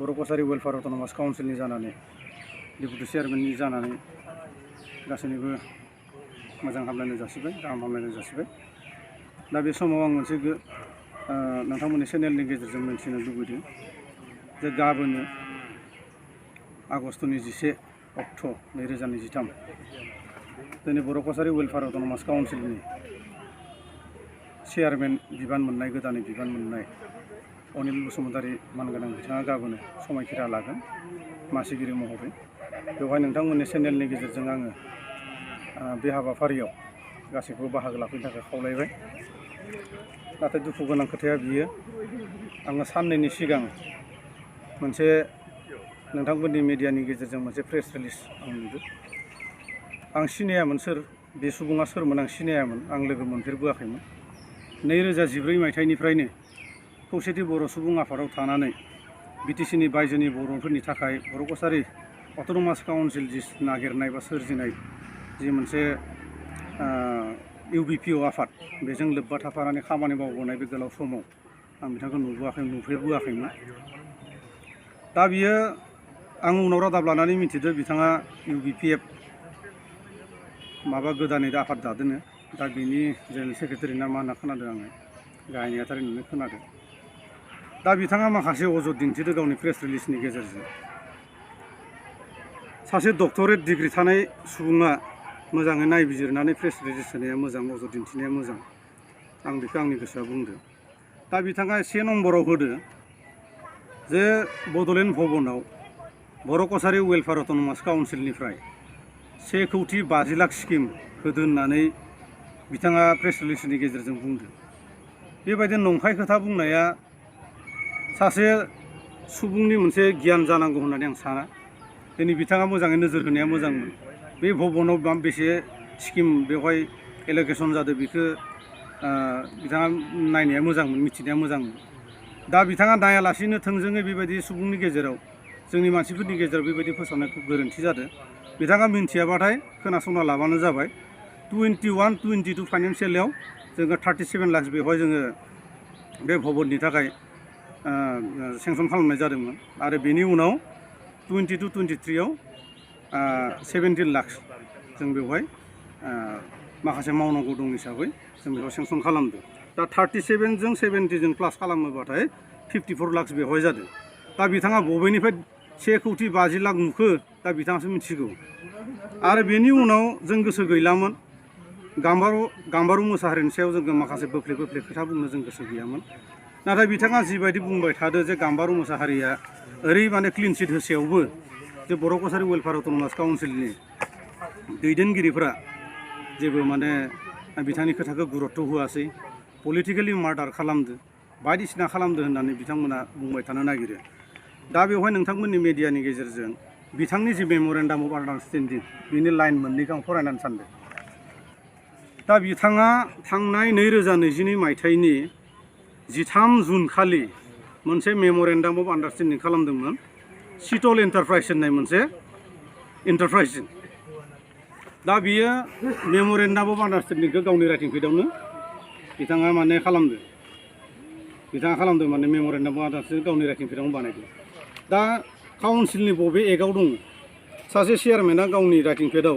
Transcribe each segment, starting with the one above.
बर' Kachari welfare autonomous काउन्सिलनि जानानै deputy चेयारमेननि जानानै गासैनिबो मोजां हामलायनाय जासिबाय, गाहाम हामलायनाय जासिबाय। दा बे समाव आं मोनसे नोंथांमोननि चेनेलनि गेजेरजों मिथिनो लुबैदों जे गाबोन आगस्टनि 11 अक्ट 2023 जोंनि बर' कसारी वेलफेयार अट'नमास काउन्सिलनि चेयारमेन बिबान मोननाय, गोदानै बिबान मोननाय अनिल बसुमतारी मानगोनां बिथाङा गाबोन समायखिरा लागोन मासिगिरि महरै। बेवहाय नोंथांमोननि चेनेलनि गेजेरजों आङो बे हाबाफारियाव गासैखौबो बाहागो लाफैनो थाखाय खावलायबाय। नाथाय दुखु गोनां खोथाया बियो, आङो साननैनि सिगां मोनसे नोंथांमोननि मिडियानि गेजेरजों मोनसे प्रेस रिलिज आं नुदों। आं सिनायामोन बे सुबुङा सोरमोन, आं सिनायामोन, आं लोगो मोनफेरबोआखैमोन। 2014 मायथाइनिफ्रायनो खौसेथि बर' सुबुं आफादाव थानानै बिटिसिनि बायजोनि बर'फोरनि थाखाय बर' कसारी अट'नमास काउन्सिल जि नागिरनाय बा सोरजिनाय जि मोनसे इउबिपिअ आफाद, बेजों लोब्बा थाफानानै खामानि मावबोनाय बे गोलाव समाव आं बिथांखौ नुफेरबोआखैमोन। दा बियो, आं उनाव रादाब लानानै मिथिदों बिथाङा इउबिपिएफ माबा गोदानै आफाद दादोंनो। दा बिनि जेनेरेल सेक्रेटारि ना मा होनना खोनादों आङो, गाहाय नेहाथारि होननानै खोनादों। दा बिथाङा माखासे अजद दिन्थिदों गावनि प्रेस रिलिजनि गेजेरजों। सासे डक्टरेट डिग्री थानाय सुबुङा मोजाङै नायबिजिरनानै प्रेस रिलिज होनाया मोजां, अजद दिन्थिनाया मोजां, आं बेखौ आंनि गोसोआ बुंदों। दा बिथाङा 1 नम्बराव होदो जे बड'लेण्ड भवनाव बर' कसारी वेलफेयार अट'नमास काउन्सिलनिफ्राय 1,50 लाख स्किम होदो होननानै बिथाङा प्रेस रिलिजनि गेजेरजों बुंदों। बेबायदि नंखाय खोथा बुंनाया सासे सुबुंनि मोनसे गियान जानांगौ होननानै आं साना। दिनै बिथाङा मोजाङै नोजोर होनाया मोजांमोन। बे भवनाव बेसे स्किम बेवहाय एल'केसन जादों बेखौ बिथाङा नायनाया मोजांमोन, मिथिनाया मोजांमोन। दा बिथाङा नायालासिनो थोंजोङै बेबायदि सुबुंनि गेजेराव, जोंनि मानसिफोरनि गेजेराव बेबायदि फोसावनायखौ गोरोन्थि जादों। बिथाङा मिन्थियाबाथाय खोनासंना लाबानो जाबाय। 21-22 फाइनान्सियेलाव जोङो 37 लाख बेवहाय जोङो बे भवननि थाखाय सेंसन खालामनाय जादोंमोन। आरो बेनि उनाव 22-23 17 लाख जों बेवहाय माखासे मावनांगौ दं हिसाबै जों बेखौ सेंसन खालामदों। दा 37 जों 70 जों प्लास खालामोबाथाय 54 लाख बेवहाय जादों। दा बिथाङा बबेनिफ्राय 1,50 लाख नुखो, दा बिथाङासो मिथिगौ। आरो बेनि उनाव जों गोसो गैलामोन। गाम्बारु मोसाहारिनि सायाव जोङो माखासे बोफ्ले खोथा बुंनो जों गोसो गैयामोन। नाथाय बिथाङा जिबायदि बुंबाय थादों जे गाम्बारु मोसाहारिया ओरै माने क्लिन चिट होसेयावबो जे बर' कसारी वेलफेयार अट'नमास काउन्सिलनि दैदेनगिरिफोरा जेबो माने बिथांनि खोथाखौ गुरुत्त' होआसै, पलिटिकेलि मार्डार खालामदो, बायदिसिना खालामदो होननानै बिथांमोना बुंबाय थानो नागिरो। दा बेवहाय नोंथांमोननि मिडियानि गेजेरजों बिथांनि जि मेम'रेन्डाम अफ आन्डारस्टेन्डिं बिनि लाइन मोननैखौ आं फरायनानै सानदों। दा बिथाङा थांनाय 2022 मायथाइनि 13 जुन खालि मोनसे मेम'रेन्डाम अफ आन्डारस्टेन्डिं खालामदोंमोन सिटल एन्टारप्राइज होननाय मोनसे एन्टारप्राइजजों। दा बियो मेम'रेन्डाम अफ आन्डारस्टेन्डिंखौ गावनि राइटिं पेडआवनो बिथाङा माने खालामदों। माने मेम'रेन्डाम अफ आन्डारस्टेन्डिं गावनि राइटिं पेडआवनो बानायदों। दा काउन्सिलनि बबे एकआव दङ? सासे चेयारमेना गावनि राइटिं पेडआव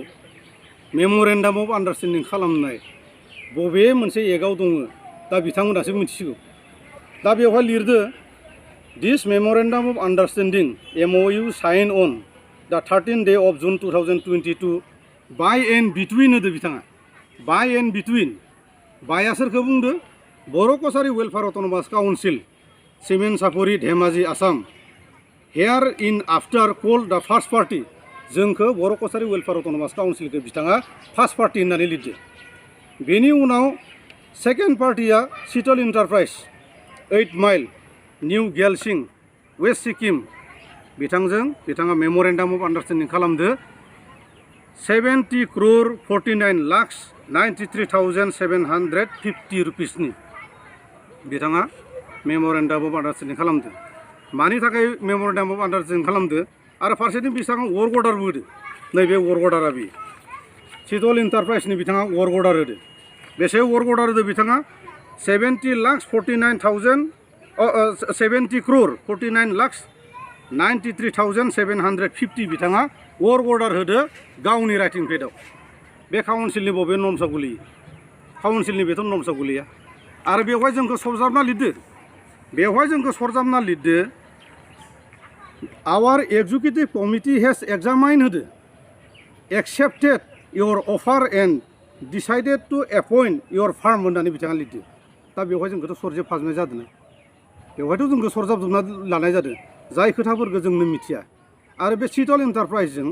मेम'रेन्डाम अफ आन्डारस्टेन्डिं खालामनाय बबे मोनसे एकआव दङ? दा बिथांमोनासो मिथिसिगौ। दा बेवहाय लिरदो this memorandum of understanding MOU sign on the 13 day of June 2022 by and between होदो बिथाङा। By and between. बाया सोरखौ बुंदो? Boro' Kachari welfare autonomous council cement supply Dhemaji Assam hereinafter called the first party. जोंखौ बर' कसारी वेलफेयार अट'नमास काउन्सिलखौ बिथाङा first party होननानै लिरदो। बेनि उनाव सेकेन्ड पार्टिया सिटल एन्टारप्राइज 8 माइल निउ गेलसिं वेस्ट सिक्किम, बिथाङा मेम'रेन्डाम अफ आन्डारस्टेन्डिं खालामदो 70,49,93,750 रुपिसनि बिथाङा मेम'रेन्डाम अफ आन्डारस्टेन्डिं खालामदो। मानि थाखाय मेम'रेन्डाम अफ आन्डारस्टेन्डिं खालामदो? आरो फारसेथिं बिथाङा वर्क अर्डारबो होदो। नैबे वर्क अर्डारा बे सिटल एन्टारप्राइजनि बिथाङा वर्क अर्डार होदो। बेसे वर्क अर्डार होदो बिथाङा? 70 crore 49 93,750 बिथाङा वर्क अर्डार होदो गावनि राइटिं पेडआव। बे काउन्सिलनि बबे नर्म्सआव गोलैयो? काउन्सिलनि बेथ' नर्म्सआव गोलैया। आरो बेवहाय जोंखौ सरजाबना लिरदो, our executive committee has examined होदो, accepted your offer and decided to appoint your firm होननानै बिथाङा लिरदो। दा बेवहाय जोंखौथ' सरजाबफाजोबनाय जादों ना? बेवहायथ' जोंखौ सरजाबजोबना लानाय जादों, जाय खोथाफोरखौ जोंनो मिथिया। आरो बे शीतल एन्टारप्राइजजों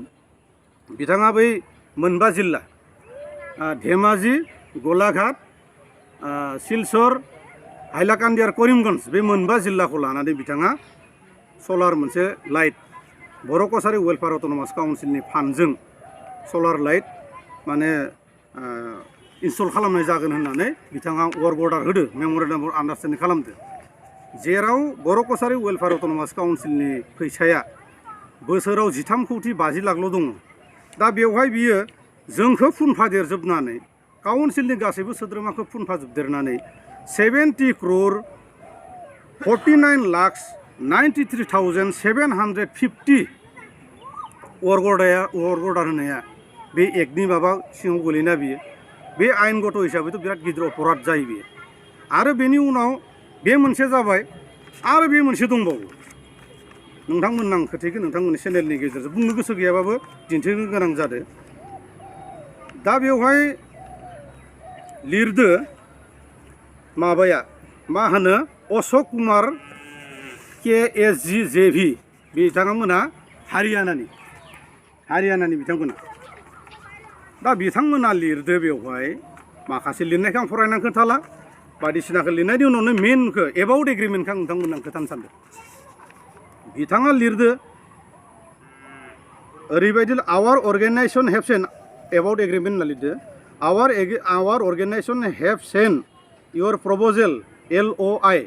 बिथाङा बै मोनबा जिल्ला धेमाजि, गलाघाट, सिलचर, हाइलाकान्दि आरो करिमगन्ज बे मोनबा जिल्लाखौ लानानै बिथाङा सलार मोनसे लाइट बर' कसारि वेलफेयार अट'नमास काउन्सिलनि फान्डजों सलार लाइट माने इनस्टल खालामनाय जागोन होननानै बिथाङा वर्क अर्डार होदो, मेम'रेन्डाम अफ आन्डारस्टेन्डिं खालामदो। जेराव बर' कसारि वेलफेयार अट'नमास काउन्सिलनि फैसाया बोसोराव 13,50 लाखल' दङ। दा बेवहाय बियो जोंखौ फुनफादेरजोबनानै काउन्सिलनि गासैबो सोद्रोमाखौ फुनफाजोबदेरनानै 70,49,93,750 वर्क अर्डार होनाया बे एक्टनि माबा सिङाव गोलैना बियो। बे आयेनगत हिसाबैथ' बिराद गिदिर अपराध जायो बियो। आरो बेनि उनाव बे मोनसे जाबाय, आरो बे मोनसे दंबावो। नोंथांमोननो आं खोथायखौ नोंथांमोननि चेनेलनि गेजेरजों बुंनो गोसो गैयाबाबो दिन्थिनो गोनां जादों। दा बेवहाय लिरदो माबाया मा होनो अशक कुमार KSG JV बिथांमोना हारियानानि बिथांमोना। दा बिथांमोना लिरदो बेवहाय माखासे लिरनायखौ आं फरायनानै खोन्थाला, बायदिसिनाखौ लिरनायनि उनावनो मेनखौ एबाउट एग्रिमेन्टखौ आं नोंथांमोननो खोन्थानो सानदों। बिथाङा लिरदो ओरैबायदि our organisation have sent about agreement होनना लिरदो our organisation have sent your proposal LOI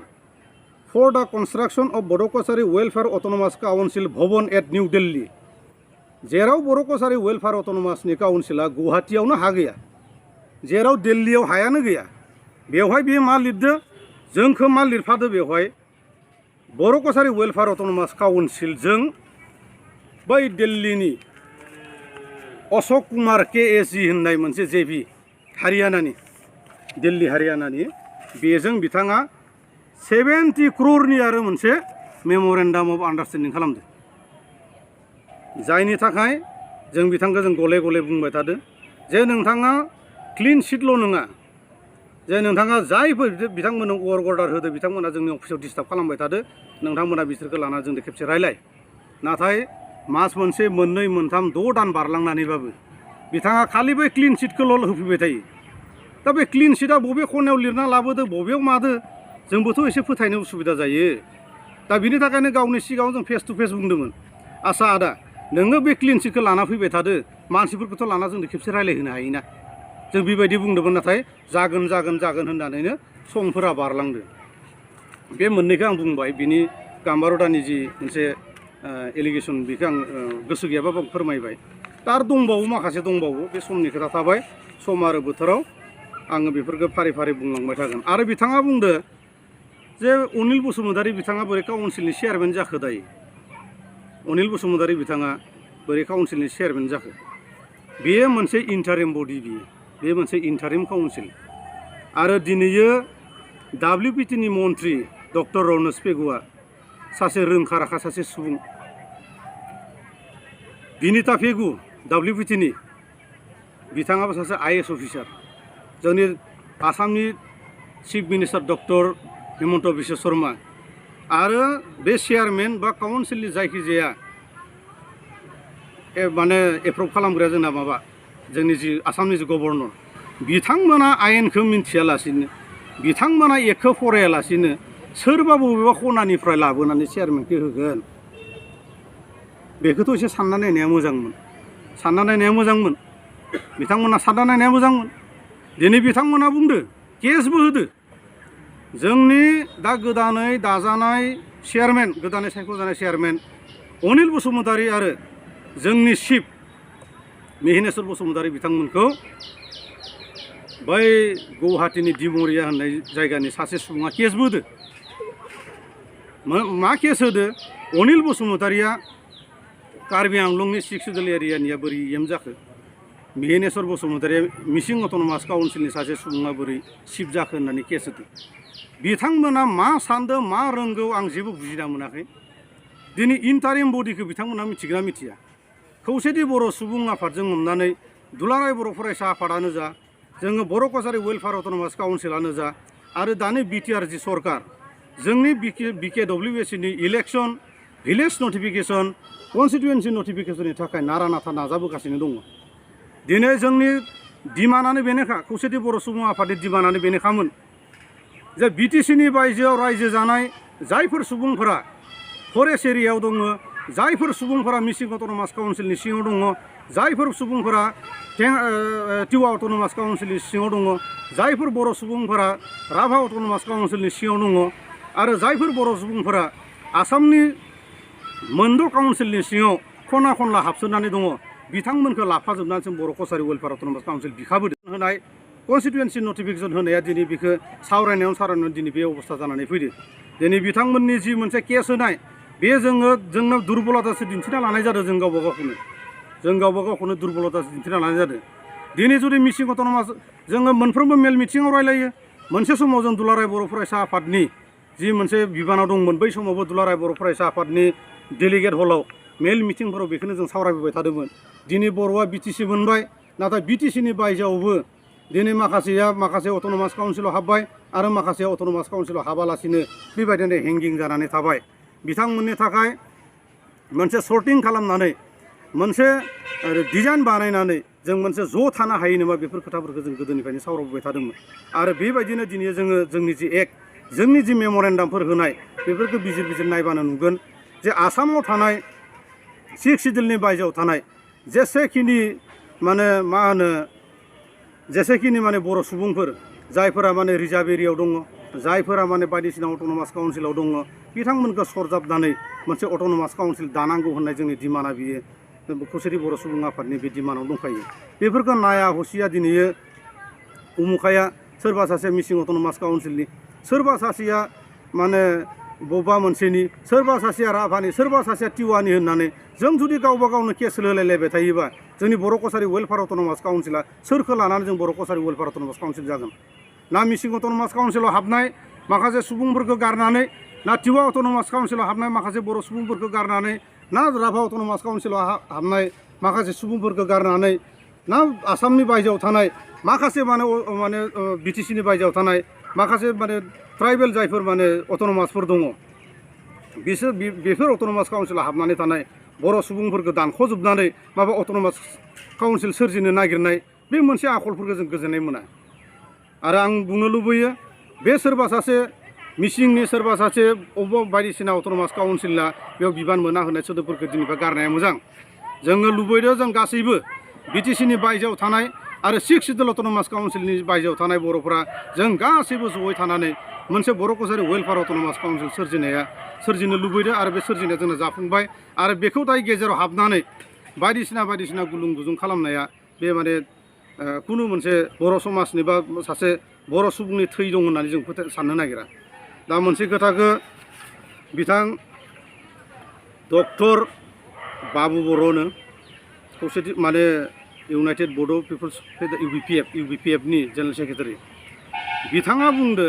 for the construction of Boro' Kachari welfare autonomous council Bhawan at new Delhi. जेराव बर' कसारि वेलफेयार अट'नमासनि काउन्सिला गुवाहाटीयावनो हा गैया, जेराव दिल्लीयाव हायानो गैया, बेवहाय बे मा लिरदो, जोंखौ मा लिरफादो बेवहाय बर' कसारि वेलफेयार अट'नमास काउन्सिलजों बै दिल्लीनि अशक कुमार KSG होननाय मोनसे JV दिल्ली हारियानानि बेजों बिथाङा 70 crore आरो मोनसे मेम'रेन्डाम अफ आन्डारस्टेन्डिं खालामदो। जायनि थाखाय जों बिथांखौ जों गले गले बुंबाय थादों जे नोंथाङा क्लिन चिटल' नङा, जे नोंथाङा जायफोर बिथांमोननो वर्क अर्डार होदो बिथांमोना जोंनि अफिसाव डिस्टार्ब खालामबाय थादो, नोंथांमोना बिसोरखौ लाना जोंजों खेबसे रायलाय। नाथाय मास मोनसे, मोननै, मोनथाम, 6 दान बारलांनानैबाबो बिथाङा खालि बै क्लिन चिटखौल' होफैबाय थायो। दा बे क्लिन चिटआ बबे खनायाव लिरना लाबोदो, बबेयाव मादो, जोंबोथ' एसे फोथायनो उसुबिदा जायो। दा बिनि थाखायनो गावनि सिगाङाव जों फेस टु फेस बुंदोंमोन, आसा आदा नोङो बे क्लिन चिटखौ लाना फैबाय थादो, मानसिफोरखौथ' लाना जोंनो खेबसे रायलायहोनो हायोना। जों बेबायदि बुंदोंमोन, नाथाय जागोन होननानैनो समफोरा बारलांदो। बे मोननैखौ आं बुंबाय। बिनि गाम्बारुदानि जि मोनसे एलिगेसन बेखौ आं गोसो गैयाबाबो फोरमायबाय। दा आरो दंबावो, माखासे दंबावो, बे समनि खोथा थाबाय, सम आरो बोथोराव आङो बेफोरखौ फारि फारि बुंलांबाय थागोन। आरो बिथाङा बुंदो जे अनिल बसुमतारी बिथाङा बोरै काउन्सिलनि चेयारमेन जाखो दायो। अनिल बसुमतारी बिथाङा बोरै काउन्सिलनि चेयारमेन जाखो? बेयो मोनसे इन्टारिम बडि, बे मोनसे इन्टारिम काउन्सिल। आरो दिनैयो WPTनि मन्त्रि डक्टर रनज पेगुआ सासे रोंखा राखा सासे सुबुं। बिनिता पेगु WPTनि बिथाङाबो सासे IAS अफिसार। जोंनि आसामनि chief minister doctor Himanta Biswa Sharma आरो बे चेयारमेन बा काउन्सिलनि जायखिजाया माने एप्रुभ खालामग्राया जोंना माबा जोंनि जि आसामनि जि गभर्नर, बिथांमोना आयेनखौ मिन्थियालासिनो, बिथांमोना एकखौ फरायालासिनो सोरबा बबेबा खनानिफ्राय लाबोनानै चेयारमेनखौ होगोन। बेखौथ' एसे सानना नायनाया मोजांमोन, बिथांमोना सानना नायनाया मोजांमोन। दिनै बिथांमोना बुंदो, केसबो होदो, जोंनि दा गोदानै दाजानाय चेयारमेन, गोदानै सायख'जानाय चेयारमेन अनिल बसुमतारी आरो जोंनि चिफ मिहिनेश्वर बसुमतारी बिथांमोनखौ बै गुवाहाटीनि डिमरिया होननाय जायगानि सासे सुबुङा केसबो होदो। मा केस होदो? अनिल बसुमतारिया कार्बि आंलंनि 6 सिडुल एरियानिया बोरै एम जाखो मिहिनेश्वर बसुमतारिया मिसिं अट'नमास काउन्सिलनि सासे सुबुङा बोरै चिफ जाखो होननानै केस होदों बिथांमोना मा सान्दों मा रोंगौ आं जेबो बुजिना मोनाखै दिनै इन्टारिम बडिखौ बिथांमोना मिथिगोना मिथिया खौसेथि बर' सुबुं आफादजों हमनानै दुलाराय बर' फरायसा आफादानो जा जोङो बर' कसारि वेलफेयार अट'नमास काउन्सिलानो जा आरो दानि बिटिआर जि सरकार जोंनि BKWACनि इलेक्सन भिलेज नटिफिकेसन कनस्टिटुएन्सि नटिफिकेसननि थाखाय नारा नाथा नाजाबोगासिनो दङ दिनै जोंनि डिमान्डआनो बेनोखा खौसेथि बर' सुबुं आफादनि डिमान्डआनो बेनोखामोन जे बिटिसिनि बायजोआव रायजो जानाय जायफोर सुबुंफोरा फरेस्ट एरियायाव दङ जायफोर सुबुंफोरा मिसिं अट'नमास काउन्सिलनि सिङाव दङ जायफोर सुबुंफोरा टिवा अट'नमास काउन्सिलनि सिङाव दङ जायफोर बर' सुबुंफोरा राभा अट'नमास काउन्सिलनि सिङाव दङ आरो जायफोर बर' सुबुंफोरा आसामनि मोनद' काउन्सिलनि सिङाव खना खनला हाबसोनानै दङ बिथांमोनखौ लाफाजोबनानै जों बर' कसारि वेलफेयार अट'नमास काउन्सिल बिखाबोदों होनाय कनस्टिटुएन्सि नटिफिकेसन होनाया दिनै बेखौ सावरायनायाव दिनै बे अबस्था जानानै फैदों दिनै बिथांमोननि जि मोनसे केस होनाय बे जोंनो दुर्बलतासो दिन्थिना लानाय जादों जों गावबा गावखौनो दुर्बलतासो दिन्थिना लानाय जादों दिनै जुदि मिसिं अट'नमास जोङो मोनफ्रोमबो मेल मिथिङाव रायलायो मोनसे समाव जों दुलाराय बर' फरायसा आफादनि जि मोनसे बिबानाव दंमोन बै समावबो दुलाराय बर' फरायसा आफादनि डेलिगेट हलाव मेल मिटिंफोराव बेखौनो जों सावरायबोबाय थादोंमोन दिनै बर'आ बिटिसि मोनबाय नाथाय बिटिसिनि बायजोआवबो दिनै माखासे अट'नमास काउन्सिलाव हाबबाय आरो माखासे अट'नमास काउन्सिलाव हाबालासिनो बेबायदिनो हेंगिं जानानै थाबाय बिथांमोननि थाखाय मोनसे सर्टिं खालामनानै मोनसे डिजाइन बानायनानै जों मोनसे ज' थानो हायो नामा बेफोर खोथाफोरखौ जों गोदोनिफ्रायनो सावरायबोबाय थादोंमोन आरो बेबायदिनो दिनै जोङो जोंनि जि एक्ट जोंनि जि मेम'रेन्डामफोर होनाय बेफोरखौ बिजिर नायबानो नुगोन जे आसामाव थानाय 6 सिडुलनि बायजोआव थानाय जेसेखिनि बर' सुबुंफोर जायफोरा रिजार्भ एरियायाव दङ जायफोरा बायदिसिना अट'नमास काउन्सिलाव दङ बिथांमोनखौ सरजाबनानै मोनसे अट'नमास काउन्सिल दानांगौ होननाय जोंनि डिमान्डआ बियो खौसेथि बर' सुबुं आफादनि बे डिमान्डआव दंखायो बेफोरखौ नाया हसिया दिनै उमुखाया सोरबा सासे मिसिं अट'नमास काउन्सिलनि सोरबा सासेया बबेबा मोनसेनि सोरबा सासेया राभानि सोरबा सासेया टिवानि होननानै जों जुदि गावबा गावनो केस होलायलायबाय थायोबा जोंनि बर' कसारि वेलफेयार अट'नमास काउन्सिला सोरखौ लानानै जों बर' कसारि वेलफेयार अट'नमास काउन्सिल जागोन ना मिसिं अट'नमास काउन्सिलाव हाबनाय माखासे सुबुंफोरखौ गारनानै ना टिवा अट'नमास काउन्सिलाव हाबनाय माखासे बर' सुबुंफोरखौ गारनानै ना राभा अट'नमास काउन्सिलाव हाबनाय माखासे सुबुंफोरखौ गारनानै ना आसामनि बायजोआव थानाय माखासे बिटिसिनि बायजोआव थानाय माखासे ट्राइबेल जायफोर अट'नमासफोर दङ बेफोर अट'नमास काउन्सिलाव हाबनानै थानाय बर' सुबुंफोरखौ दानख'जोबनानै माबा अट'नमास काउन्सिल सोरजिनो नागिरनाय बे मोनसे आखलफोरखौ जों गोजोननाय मोना आरो आं बुंनो लुबैयो बे सोरबा सासे मिसिंनि सोरबा सासे अबेबा बायदिसिना अट'नमास काउन्सिलना बेयाव बिबान मोना होनाय सोदोबफोरखौ दिनैफ्राय गारनाया मोजां जोङो लुबैदों जों गासैबो बिटिसिनि बायजोआव थानाय आरो 6 सिडुल अट'नमास काउन्सिलनि बायजोआव थानाय बर'फोरा जों गासैबो जयै थानानै मोनसे बर' कसारि वेलफेयार अट'नमास काउन्सिल सोरजिनो लुबैदों आरो बे सोरजिनाया जोंना जाफुंबाय आरो बेखौ दाय गेजेराव हाबनानै बायदिसिना गुलुं गुजुं खालामनाया बे खुनु मोनसे बर' समाजनि बा सासे बर' सुबुंनि थै दं होननानै जों साननो नागिरा दा मोनसे खोथाखौ बिथां डक्टर बाबु बर'नो खौसेथि इउनाइटेड बड' पिपल्स इउबिपिएफनि जेनेरेल सेक्रेटारि बिथाङा बुंदो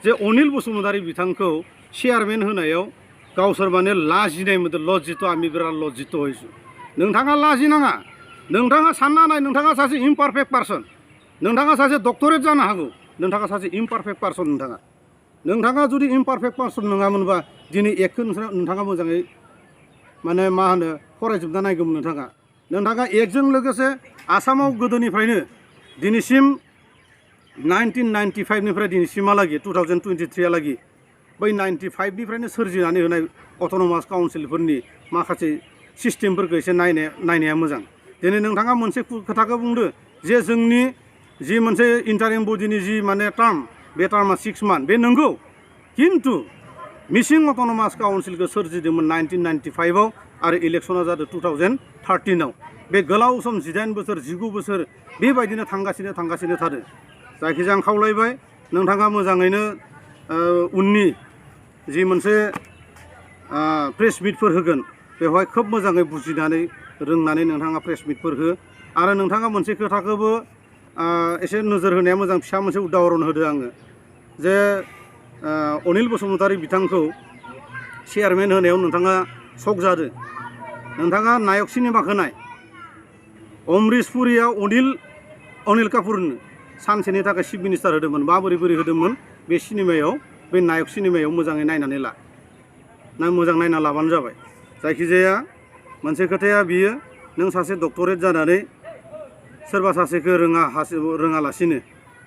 जे अनिल बसुमतारी बिथांखौ चेयारमेन होनायाव गावसोर लाजिनाय मोनदों लज्जित आमी बिराद लज्जित हयसु नोंथाङा लाजिनाङा नोंथाङा सानना नाय नोंथाङा सासे इमपारफेक्ट पार्सन नोंथाङा सासे डक्टरेट जानो हागौ नोंथाङा सासे इमपारफेक्ट पार्सन नोंथाङा जुदि इमपारफेक्ट पार्सन नङामोनबा दिनै एकखौ नोंथाङा मोजाङै फरायजोबना नायगौमोन नोंथाङा एकजों लोगोसे आसामाव गोदोनिफ्रायनो दिनैसिम 1995निफ्राय दिनैसिमहालागै 2023 हालागै बै 95निफ्रायनो सोरजिनानै होनाय अट'नमास काउन्सिलफोरनि माखासे सिस्टेमफोरखौ एसे नायनाया मोजां दिनै नोंथाङा मोनसे खोथाखौ बुंदो जे जोंनि जि मोनसे इन्टारिम बडिनि जि टार्म बे टार्मा 6 मान्थ बे नंगौ खिन्थु मिसिं अट'नमास काउन्सिलखौ सोरजिदोंमोन 1995आव आरो इलेक्सना जादों 2013आव बे गोलाव सम 18 बोसोर 19 बोसोर बेबायदिनो थांगासिनो थादों जायखिजाया आं खावलायबाय नोंथाङा मोजाङैनो उननि जि मोनसे प्रेस मिटफोर होगोन बेवहाय खोब मोजाङै बुजिनानै रोंनानै नोंथाङा प्रेस मिटफोर हो आरो नोंथाङा मोनसे खोथाखौबो एसे नोजोर होनाया मोजां फिसा मोनसे उदाहरन होदो आङो जे अनिल बसुमतारी बिथांखौ चेयारमेन होनायाव नोंथाङा सक जादो नोंथाङा नायक सिनेमाखौ नाय अमरीश पुरिया अनिल कापुरनो सानसेनि थाखाय चिफ मिनिस्टार होदोंमोन माबोरै बोरै होदोंमोन बे सिनेमायाव बे नायक सिनेमायाव मोजाङै नायनानै ला मोजां नायना लाबानो जाबाय जायखिजाया मोनसे खोथाया बियो नों सासे डक्टरेट जानानै सोरबा सासेखौ रोङालासिनो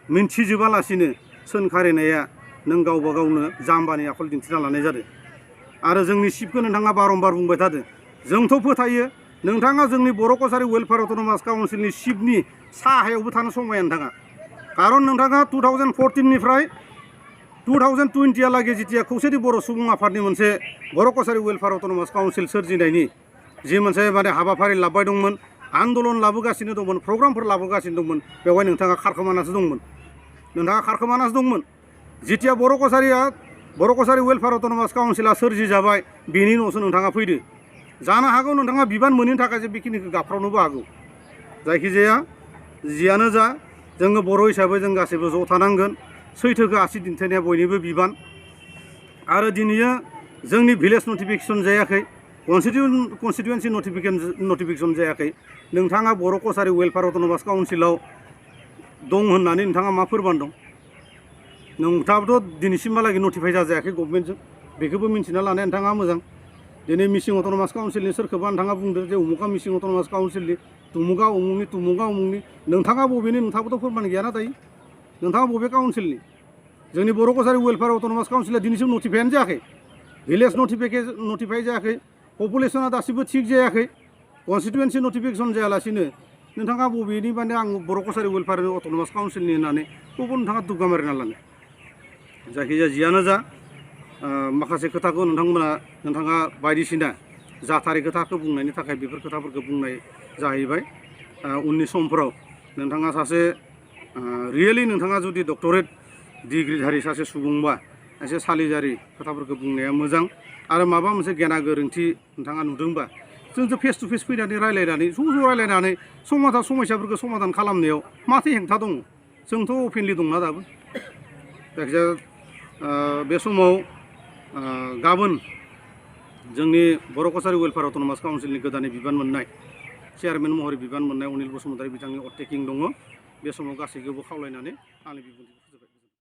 मिन्थिजोबालासिनो सोंखारिनाया नों गावबा गावनो जाम्बानि आखल दिन्थिना लानाय जादों आरो जोंनि चिफखौ नोंथाङा बारम्बार बुंबाय थादों जोंथ' फोथायो नोंथाङा जोंनि बर' कसारि वेलफेयार अट'नमास काउन्सिलनि चिफनि साहायावबो थानो समाया नोंथाङा खारन नोंथाङा 2014निफ्राय 2020 जिथिया खौसेथि बर' सुबुं आफादनि मोनसे बर' कसारि वेलफेयार अट'नमास काउन्सिल सोरजिनायनि जि मोनसे माने हाबाफारि लाबाय दंमोन आन्दलन लाबोगासिनो दंमोन प्रग्रामफोर लाबोगासिनो दंमोन बेवहाय नोंथाङा खारखोमानासो दंमोन जिथिया बर' कसारि वेलफेयार अट'नमास काउन्सिला सोरजिजाबाय बेनि उनावसो नोंथाङा फैदो जानो हागौ नोंथाङा बिबान मोनैनि थाखायसो बेखिनिखौ गाबफ्रावनोबो हागौ जायखिजाया जियानो जा जोङो बर' हिसाबै जों गासैबो ज' थानांगोन सैथोखौ आसि दिन्थिनाया बयनिबो बिबान आरो दिनैयो जोंनि भिलेज नटिफिकेसन जायाखै कनस्टिटुवेन्सि नटिफिकेसन जायाखै नोंथाङा बर' कसारि वेलफेयार अट'नमास काउन्सिलाव दं होननानै नोंथाङा मा फोरमान दं नोंथाङाबोथ' दिनैसिमहालागै नटिफाइ जायाखै गभर्नमेन्टजों बेखौबो मिन्थिना लानाया नोंथाङा मोजां दिनै मिसिं अट'नमास काउन्सिलनि सोरखौबा नोंथाङा बुंदो जे उमुका मिसिं अट'नमास काउन्सिलनि तुमुगा उमुगनि नोंथाङा बबेनि नोंथाङाबोथ' फोरमान गैयाना दायो नोंथाङा बबे काउन्सिलनि जोंनि बर' कसारि वेलफेयार अट'नमास काउन्सिला दिनैसिम नटिफाइयानो जायाखै भिलेज नटिफाइ जायाखै पपुलेसना दासिमबो थिग जायाखै कनस्टिटुवेन्सि नटिफिकेसन जायालासिनो नोंथाङा बबेनि माने आं बर' कसारि वेलफेयार अट'नमास काउन्सिलनि होननानै बेखौ नोंथाङा दुग्गा मारिना लानो जायखिजाया जियानो जा माखासे खोथाखौ नोंथाङा बायदिसिना जाथारै खोथाखौ बुंनायनि थाखाय बेफोर खोथाफोरखौ बुंनाय जाहैबाय उननि समफोराव नोंथाङा सासे रियेलि नोंथाङा जुदि डक्टरेट डिग्रिधारि सासे सुबुंबा एसे सालिजारि खोथाफोरखौ बुंनाया मोजां आरो माबा मोनसे गेना गोरोन्थि नोंथाङा नुदोंबा जोंथ' फेस टु फेस फैनानै रायलायनानै ज' रायलायनानै समस्याफोरखौ समाधान खालामनायाव माथो हेंथा दङ जोंथ' अपेनलि दंना दाबो जायखिजाया बे समाव गाबोन जोंनि बर' कसारि वेलफेयार अट'नमास काउन्सिलनि गोदानै बिबान मोननाय चेयारमेन महरै बिबान मोननाय अनिल बसुमतारी बिथांनि अटेकिं दङ बे समाव गासैखौबो खावलायनानै आंनि बिबुंथि